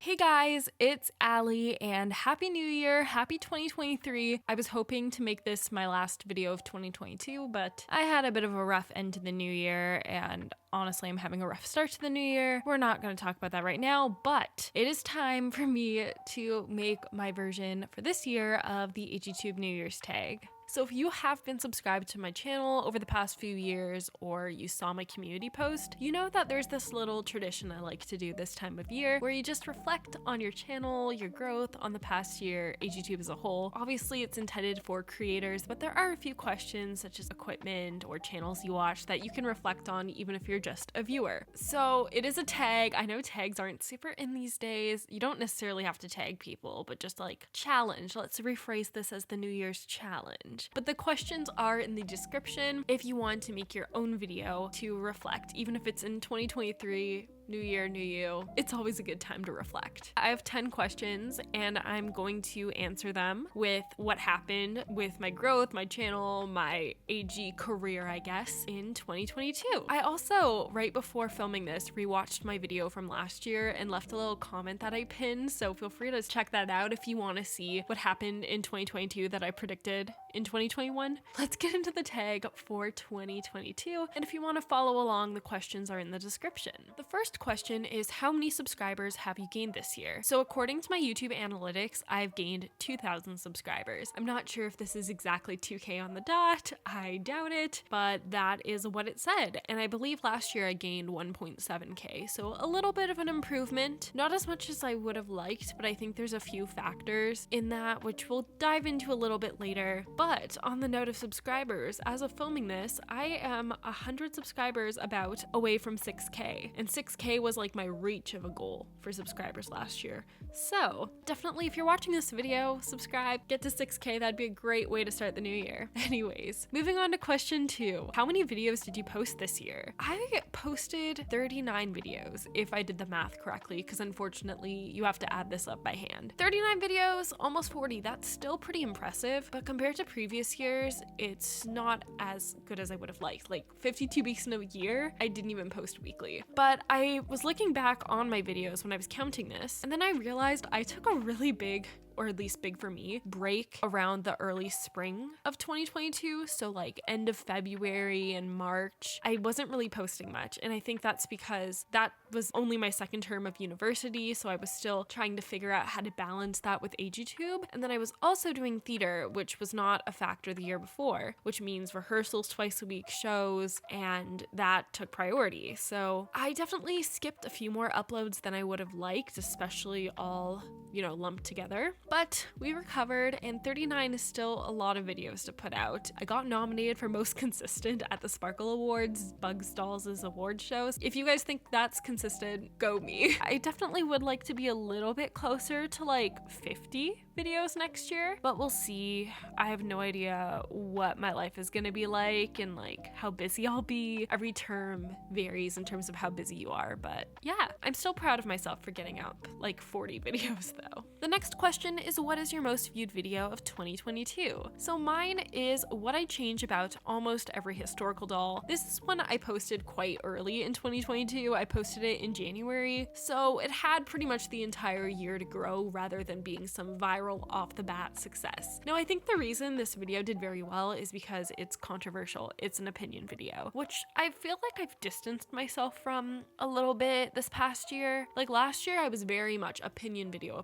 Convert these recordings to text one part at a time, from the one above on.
Hey guys, it's Allie and Happy New Year, Happy 2023. I was hoping to make this my last video of 2022, but I had a bit of a rough end to the new year and honestly I'm having a rough start to the new year. We're not going to talk about that right now, but it is time for me to make my version for this year of the AGTube New Year's tag. So if you have been subscribed to my channel over the past few years or you saw my community post, you know that there's this little tradition I like to do this time of year where you just reflect on your channel, your growth on the past year, AGTube as a whole. Obviously it's intended for creators, but there are a few questions such as equipment or channels you watch that you can reflect on even if you're just a viewer. So it is a tag. I know tags aren't super in these days. You don't necessarily have to tag people, but just like challenge. Let's rephrase this as the New Year's challenge. But the questions are in the description if you want to make your own video to reflect, even if it's in 2023. New year, new you. It's always a good time to reflect. I have 10 questions and I'm going to answer them with what happened with my growth, my channel, my AG career, I guess, in 2022. I also, right before filming this, rewatched my video from last year and left a little comment that I pinned, so feel free to check that out if you want to see what happened in 2022 that I predicted in 2021. Let's get into the tag for 2022, and if you want to follow along, the questions are in the description. The first question is, how many subscribers have you gained this year? So according to my YouTube analytics, I've gained 2,000 subscribers. I'm not sure if this is exactly 2K on the dot. I doubt it, but that is what it said. And I believe last year I gained 1.7K. So a little bit of an improvement. Not as much as I would have liked, but I think there's a few factors in that, which we'll dive into a little bit later. But on the note of subscribers, as of filming this, I am 100 subscribers about away from 6K. And 6K was like my reach of a goal for subscribers last year. So definitely if you're watching this video, subscribe, get to 6K. That'd be a great way to start the new year. Anyways, moving on to question 2. How many videos did you post this year? I posted 39 videos if I did the math correctly, because unfortunately you have to add this up by hand. 39 videos, almost 40. That's still pretty impressive, but compared to previous years, it's not as good as I would have liked. Like 52 weeks in a year, I didn't even post weekly. But I was looking back on my videos when I was counting this, and then I realized I took a really big, or at least big for me, break around the early spring of 2022. So like end of February and March, I wasn't really posting much. And I think that's because that was only my second term of university. So I was still trying to figure out how to balance that with AGTube. And then I was also doing theater, which was not a factor the year before, which means rehearsals twice a week, shows, and that took priority. So I definitely skipped a few more uploads than I would have liked, especially all, lumped together. But we recovered, and 39 is still a lot of videos to put out. I got nominated for most consistent at the Sparkle Awards, Bugs Dolls' award shows. If you guys think that's consistent, go me. I definitely would like to be a little bit closer to like 50 videos next year, but we'll see. I have no idea what my life is gonna be like and like how busy I'll be. Every term varies in terms of how busy you are, but yeah, I'm still proud of myself for getting out like 40 videos though. The next question is, what is your most viewed video of 2022? So mine is what I change about almost every historical doll. This is one I posted quite early in 2022. I posted it in January, so it had pretty much the entire year to grow rather than being some viral off the bat success. Now I think the reason this video did very well is because it's controversial. It's an opinion video, which I feel like I've distanced myself from a little bit this past year. Like last year I was very much opinion video,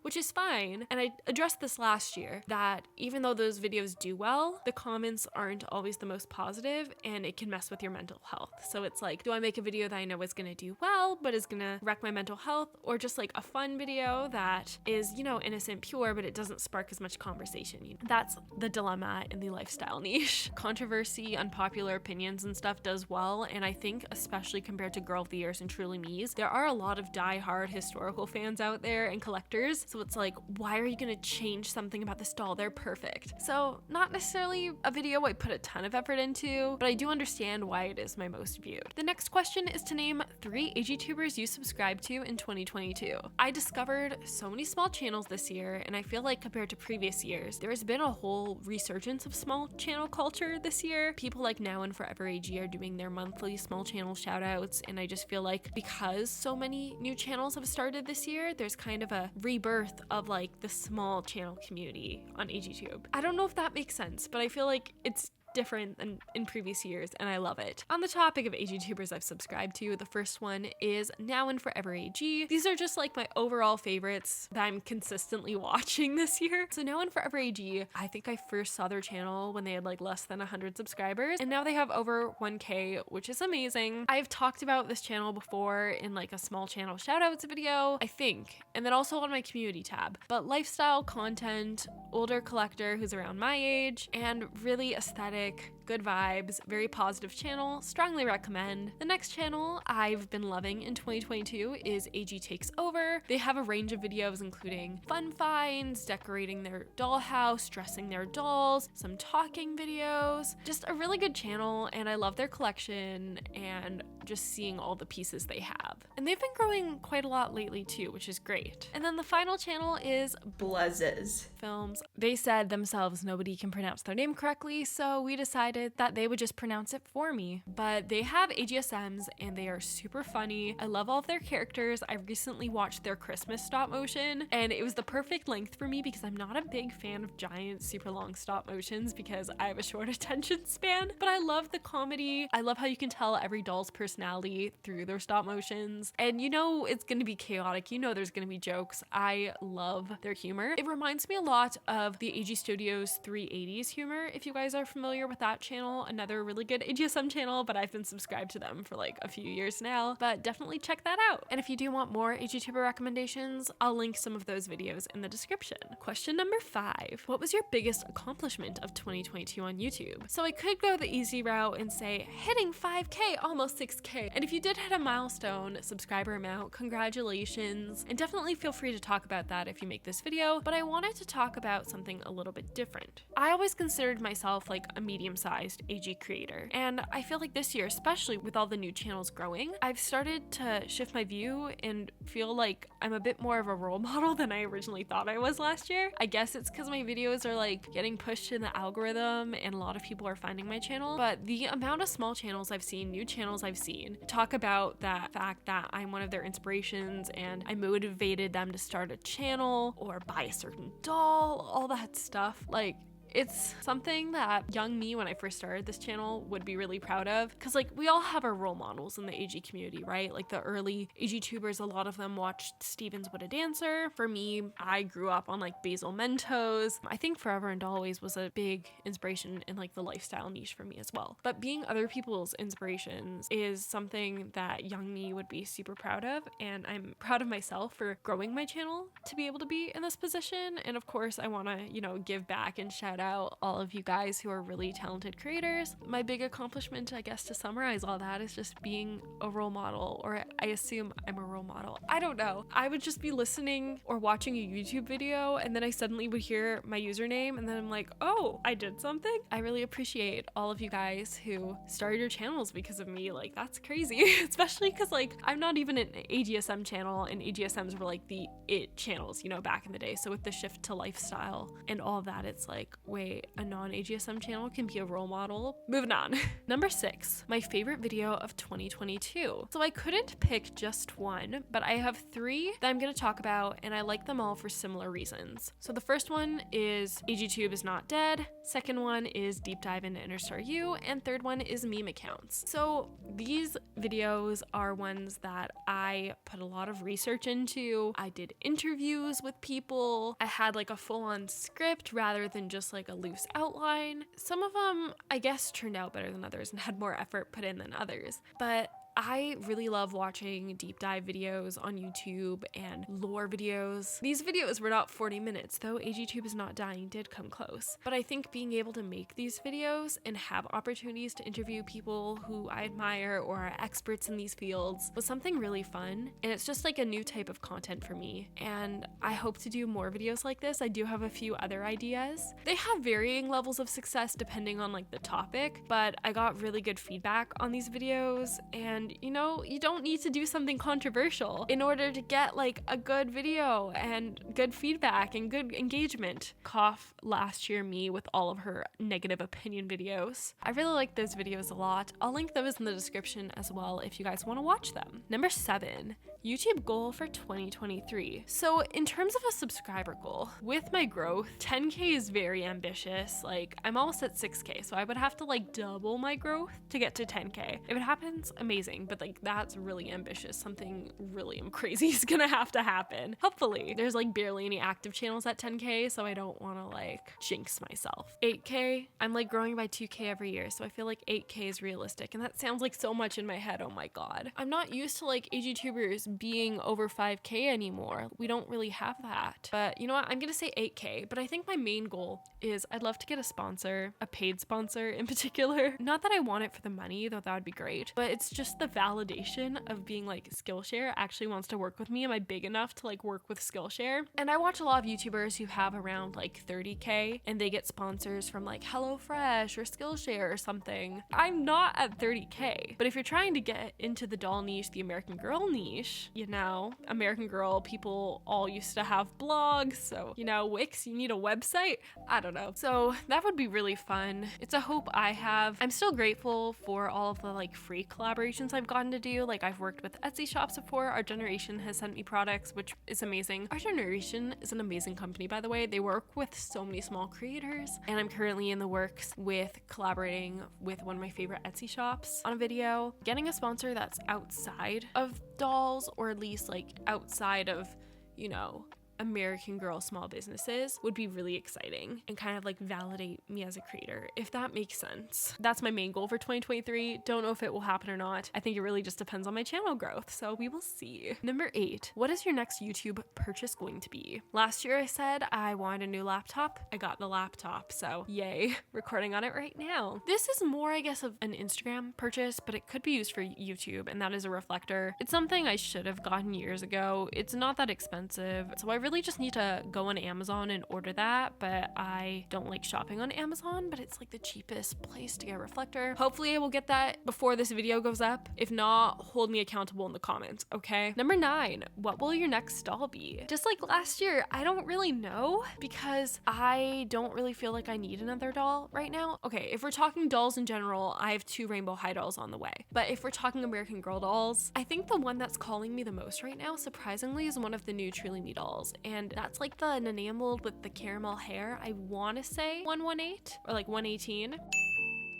which is fine. And I addressed this last year that even though those videos do well, the comments aren't always the most positive and it can mess with your mental health. So it's like, do I make a video that I know is gonna do well, but is gonna wreck my mental health, or just like a fun video that is, innocent, pure, but it doesn't spark as much conversation? That's the dilemma in the lifestyle niche. Controversy, unpopular opinions and stuff does well, and I think especially compared to Girl of the Years and Truly Me's, there are a lot of die-hard historical fans out there and collectors subscribers. So it's like, why are you gonna change something about this doll? They're perfect. So not necessarily a video I put a ton of effort into, but I do understand why it is my most viewed. The next question is to name 3 AGTubers you subscribe to in 2022. I discovered so many small channels this year, and I feel like compared to previous years, there has been a whole resurgence of small channel culture this year. People like Now and Forever AG are doing their monthly small channel shoutouts, and I just feel like because so many new channels have started this year, there's kind of a rebirth of like the small channel community on AGTube. I don't know if that makes sense, but I feel like it's different than in previous years, and I love it. On the topic of AGTubers I've subscribed to, the first one is Now and Forever AG. These are just like my overall favorites that I'm consistently watching this year. So Now and Forever AG, I think I first saw their channel when they had like less than 100 subscribers, and now they have over 1K, which is amazing. I've talked about this channel before in like a small channel shoutouts video, I think, and then also on my community tab. But lifestyle content, older collector who's around my age, and really aesthetic, good vibes, very positive channel, strongly recommend. The next channel I've been loving in 2022 is AG Takes Over. They have a range of videos including fun finds, decorating their dollhouse, dressing their dolls, some talking videos, just a really good channel, and I love their collection and just seeing all the pieces they have. And they've been growing quite a lot lately too, which is great. And then the final channel is Blezes Films. They said themselves nobody can pronounce their name correctly, so we decided that they would just pronounce it for me. But they have AGSMs and they are super funny. I love all of their characters. I recently watched their Christmas stop motion, and it was the perfect length for me because I'm not a big fan of giant, super long stop motions because I have a short attention span. But I love the comedy. I love how you can tell every doll's personality through their stop motions. And you know it's gonna be chaotic. You know there's gonna be jokes. I love their humor. It reminds me a lot of the AG Studios 380s humor, if you guys are familiar with that channel. Another really good AGSM channel, but I've been subscribed to them for like a few years now, but definitely check that out. And if you do want more AGTuber recommendations, I'll link some of those videos in the description. Question number 5. What was your biggest accomplishment of 2022 on YouTube? So I could go the easy route and say hitting 5K, almost 6K. And if you did hit a milestone subscriber amount, congratulations. And definitely feel free to talk about that if you make this video, but I wanted to talk about something a little bit different. I always considered myself like a medium-sized AG creator, and I feel like this year, especially with all the new channels growing, I've started to shift my view and feel like I'm a bit more of a role model than I originally thought I was last year. I guess it's because my videos are like getting pushed in the algorithm and a lot of people are finding my channel, but the amount of small channels I've seen, new channels I've seen, talk about that fact that I'm one of their inspirations and I motivated them to start a channel or buy a certain doll, all that stuff. Like, it's something that young me when I first started this channel would be really proud of, because like we all have our role models in the AG community, right? Like the early AGTubers, a lot of them watched Steven's What a Dancer. For me, I grew up on like Basil Mentos. I think Forever and Always was a big inspiration in like the lifestyle niche for me as well. But being other people's inspirations is something that young me would be super proud of, and I'm proud of myself for growing my channel to be able to be in this position. And of course I want to, you know, give back and shout out all of you guys who are really talented creators. My big accomplishment, I guess, to summarize all that, is just being a role model, or I assume I'm a role model. I don't know. I would just be listening or watching a YouTube video and then I suddenly would hear my username and then I'm like, oh, I did something. I really appreciate all of you guys who started your channels because of me. Like, that's crazy, especially because like I'm not even an AGSM channel, and AGSMs were like the it channels, you know, back in the day. So with the shift to lifestyle and all of that, it's like, wait, a non-AGSM channel can be a role model? Moving on. Number 6, my favorite video of 2022. So I couldn't pick just one, but I have 3 that I'm going to talk about, and I like them all for similar reasons. So the first one is AGTube is not dead, second one is deep dive into Interstar U, and third one is meme accounts. So these videos are ones that I put a lot of research into. I did interviews with people. I had like a full-on script rather than just like a loose outline. Some of them, I guess, turned out better than others and had more effort put in than others. But I really love watching deep dive videos on YouTube and lore videos. These videos were not 40 minutes, though AGTube is not dying did come close. But I think being able to make these videos and have opportunities to interview people who I admire or are experts in these fields was something really fun. And it's just like a new type of content for me. And I hope to do more videos like this. I do have a few other ideas. They have varying levels of success depending on like the topic, but I got really good feedback on these videos. And you know, you don't need to do something controversial in order to get like a good video and good feedback and good engagement. Cough last year me with all of her negative opinion videos. I really like those videos a lot. I'll link those in the description as well if you guys want to watch them. Number 7, YouTube goal for 2023. So in terms of a subscriber goal, with my growth, 10K is very ambitious. Like I'm almost at 6K, so I would have to like double my growth to get to 10K. If it happens, amazing, but like that's really ambitious. Something really crazy is gonna have to happen. Hopefully. There's like barely any active channels at 10K, so I don't want to like jinx myself. 8K, I'm like growing by 2K every year, so I feel like 8K is realistic, and that sounds like so much in my head. Oh my god. I'm not used to like AGTubers being over 5K anymore. We don't really have that. But you know what? I'm gonna say 8K, but I think my main goal is I'd love to get a sponsor, a paid sponsor in particular. Not that I want it for the money, though that would be great, but it's just the validation of being like Skillshare actually wants to work with me. Am I big enough to like work with Skillshare? And I watch a lot of YouTubers who have around like 30K and they get sponsors from like HelloFresh or Skillshare or something. I'm not at 30K, but if you're trying to get into the doll niche, the American Girl niche, you know, American Girl people all used to have blogs, so you know, Wix, you need a website. I don't know. So that would be really fun. It's a hope I have. I'm still grateful for all of the like free collaborations I've gotten to do. Like I've worked with Etsy shops before. Our Generation has sent me products, which is amazing. Our Generation is an amazing company, by the way. They work with so many small creators, and I'm currently in the works with collaborating with one of my favorite Etsy shops on a video. Getting a sponsor that's outside of dolls, or at least like outside of, you know, American Girl small businesses would be really exciting and kind of like validate me as a creator, if that makes sense. That's my main goal for 2023. Don't know if it will happen or not. I think it really just depends on my channel growth, so we will see. Number 8, what is your next YouTube purchase going to be? Last year I said I wanted a new laptop. I got the laptop, so yay, recording on it right now. This is more, I guess, of an Instagram purchase, but it could be used for YouTube, and that is a reflector. It's something I should have gotten years ago. It's not that expensive, so I really just need to go on Amazon and order that, but I don't like shopping on Amazon, but it's like the cheapest place to get a reflector. Hopefully I will get that before this video goes up. If not, hold me accountable in the comments, okay? Number 9, what will your next doll be? Just like last year, I don't really know because I don't really feel like I need another doll right now. Okay, if we're talking dolls in general, I have 2 Rainbow High dolls on the way. But if we're talking American Girl dolls, I think the one that's calling me the most right now, surprisingly, is one of the new Truly Me dolls. And that's like the enameled with the caramel hair. I want to say 118 or like 118.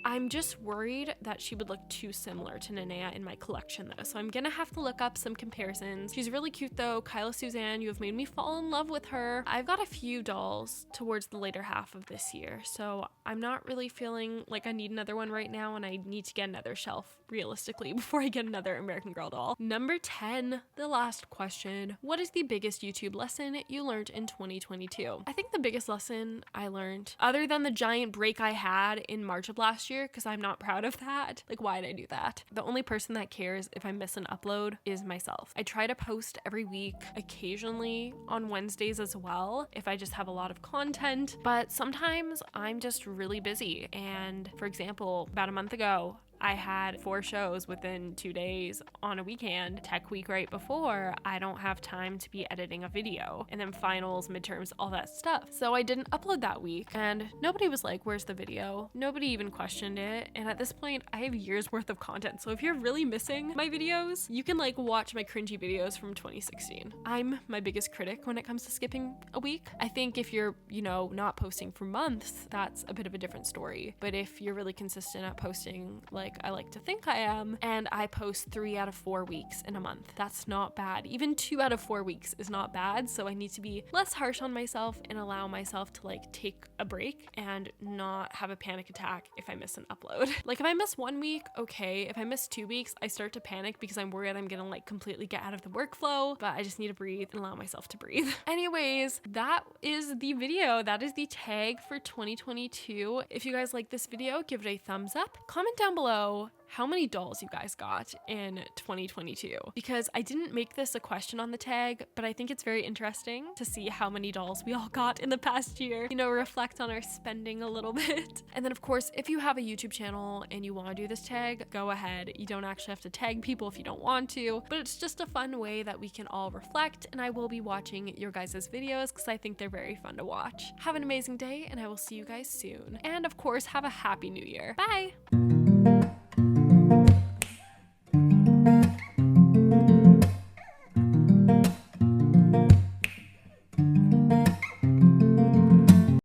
I'm just worried that she would look too similar to Nenea in my collection though, so I'm gonna have to look up some comparisons. She's really cute though. Kyla Suzanne, you have made me fall in love with her. I've got a few dolls towards the later half of this year, so I'm not really feeling like I need another one right now, and I need to get another shelf realistically before I get another American Girl doll. Number 10, the last question. What is the biggest YouTube lesson you learned in 2022? I think the biggest lesson I learned, other than the giant break I had in March of last year, because I'm not proud of that. Like, why did I do that? The only person that cares if I miss an upload is myself. I try to post every week, occasionally on Wednesdays as well, if I just have a lot of content, but sometimes I'm just really busy. And for example, about a month ago, I had 4 shows within 2 days on a weekend. Tech week right before, I don't have time to be editing a video. And then finals, midterms, all that stuff. So I didn't upload that week, and nobody was like, where's the video? Nobody even questioned it. And at this point, I have years worth of content. So if you're really missing my videos, you can like watch my cringy videos from 2016. I'm my biggest critic when it comes to skipping a week. I think if you're, you know, not posting for months, that's a bit of a different story. But if you're really consistent at posting like I like to think I am, and I post 3 out of 4 weeks in a month. That's not bad. Even 2 out of 4 weeks is not bad, so I need to be less harsh on myself and allow myself to like take a break and not have a panic attack if I miss an upload. Like if I miss 1 week, okay. If I miss 2 weeks, I start to panic because I'm worried I'm gonna like completely get out of the workflow, but I just need to breathe and allow myself to breathe. Anyways, that is the video. That is the tag for 2022. If you guys like this video, give it a thumbs up. Comment down below how many dolls you guys got in 2022, because I didn't make this a question on the tag, but I think it's very interesting to see how many dolls we all got in the past year, you know, reflect on our spending a little bit. And then of course, if you have a YouTube channel and you want to do this tag, go ahead. You don't actually have to tag people if you don't want to, but it's just a fun way that we can all reflect, and I will be watching your guys' videos because I think they're very fun to watch. Have an amazing day, and I will see you guys soon. And of course, have a happy new year. Bye!